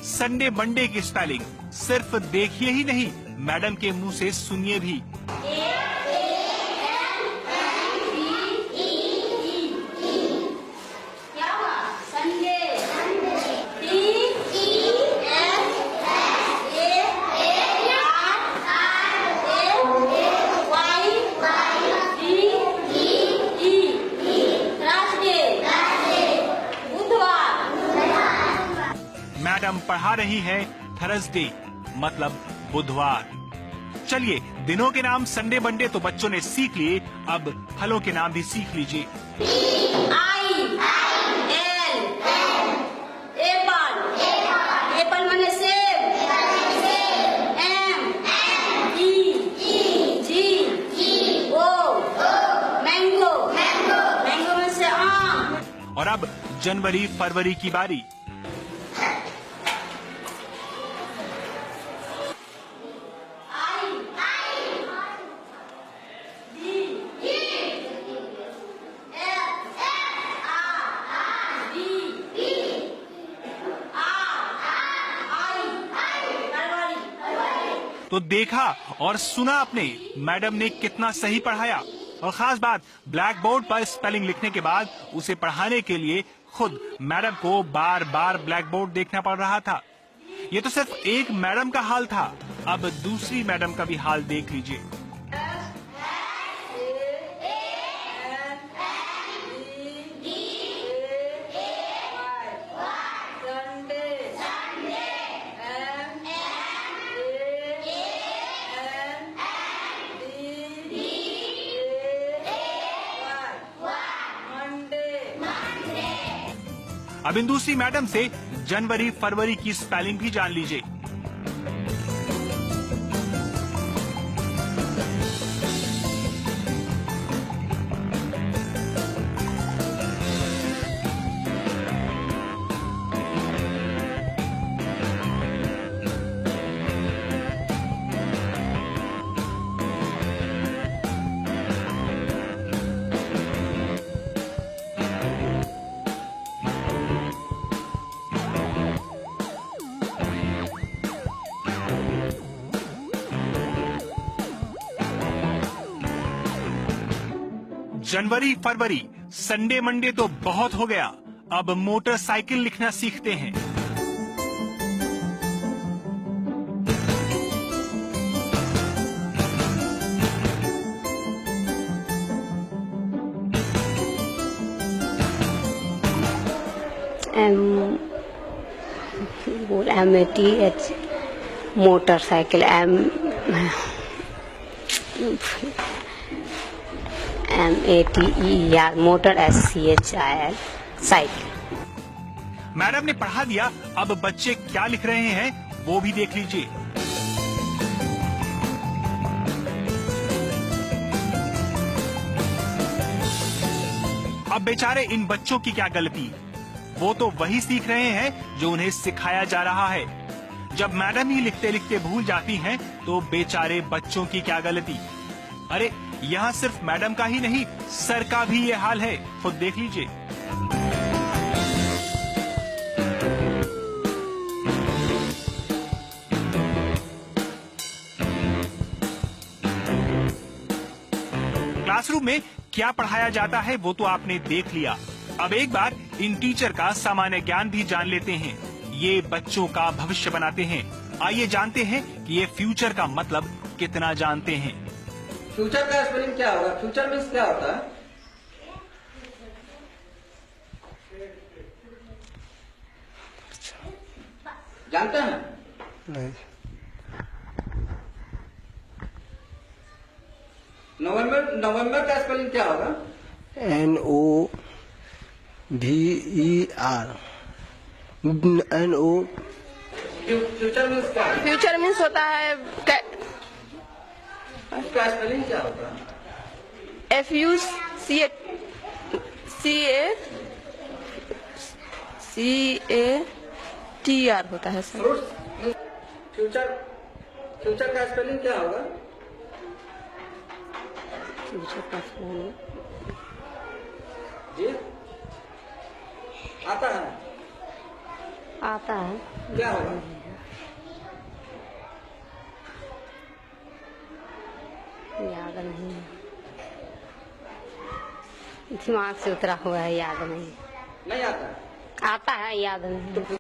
Sunday Monday की spelling सिर्फ देखिए ही नहीं, मैडम के मुंह से सुनिए भी। मैडम पढ़ा रही है थर्सडे मतलब बुधवार। चलिए, दिनों के नाम संडे मंडे तो बच्चों ने सीख लिए, अब फलों के नाम भी सीख लीजिए। एप्पल माने सेब, मैंगो, मैंगो में से आम। और अब जनवरी फरवरी की बारी। तो देखा और सुना आपने, मैडम ने कितना सही पढ़ाया। और खास बात, ब्लैक बोर्ड पर स्पेलिंग लिखने के बाद उसे पढ़ाने के लिए खुद मैडम को बार बार ब्लैक बोर्ड देखना पड़ रहा था। ये तो सिर्फ एक मैडम का हाल था, अब दूसरी मैडम का भी हाल देख लीजिए। अब इन दूसरी मैडम से जनवरी फरवरी की स्पेलिंग भी जान लीजिए। जनवरी फरवरी संडे मंडे तो बहुत हो गया, अब मोटरसाइकिल लिखना सीखते हैं। MATH motorcycle, MATER motor, SCHIL cycle. Madam ने पढ़ा दिया, अब बच्चे क्या लिख रहे हैं वो भी देख लीजिए। अब बेचारे इन बच्चों की क्या गलती, वो तो वही सीख रहे हैं जो उन्हें सिखाया जा रहा है। जब मैडम ही लिखते लिखते भूल जाती हैं, तो बेचारे बच्चों की क्या गलती। अरे यहाँ सिर्फ मैडम का ही नहीं, सर का भी ये हाल है, खुद देख लीजिए। क्लासरूम में क्या पढ़ाया जाता है वो तो आपने देख लिया। अब एक बार इन टीचर का सामान्य ज्ञान भी जान लेते हैं। ये बच्चों का भविष्य बनाते हैं। आइए जानते हैं कि ये फ्यूचर का मतलब कितना जानते हैं। फ्यूचर का स्पेलिंग क्या होगा? फ्यूचर मीन्स क्या होता है? जानते हैं? नहीं। नवंबर का स्पेलिंग क्या होगा? NOVER NO। फ्यूचर मीन्स क्या है? फ्यूचर मीन्स होता है उसका स्पेलिंग क्या होता है? FUCATR होता है सर। फ्यूचर का स्पेलिंग क्या होगा? फ्यूचर का स्पेलिंग जी आता है? आता है, क्या होगा? याद नहीं, दिमाग से उतरा हुआ है, याद नहीं। नहीं आता। आता है, याद नहीं।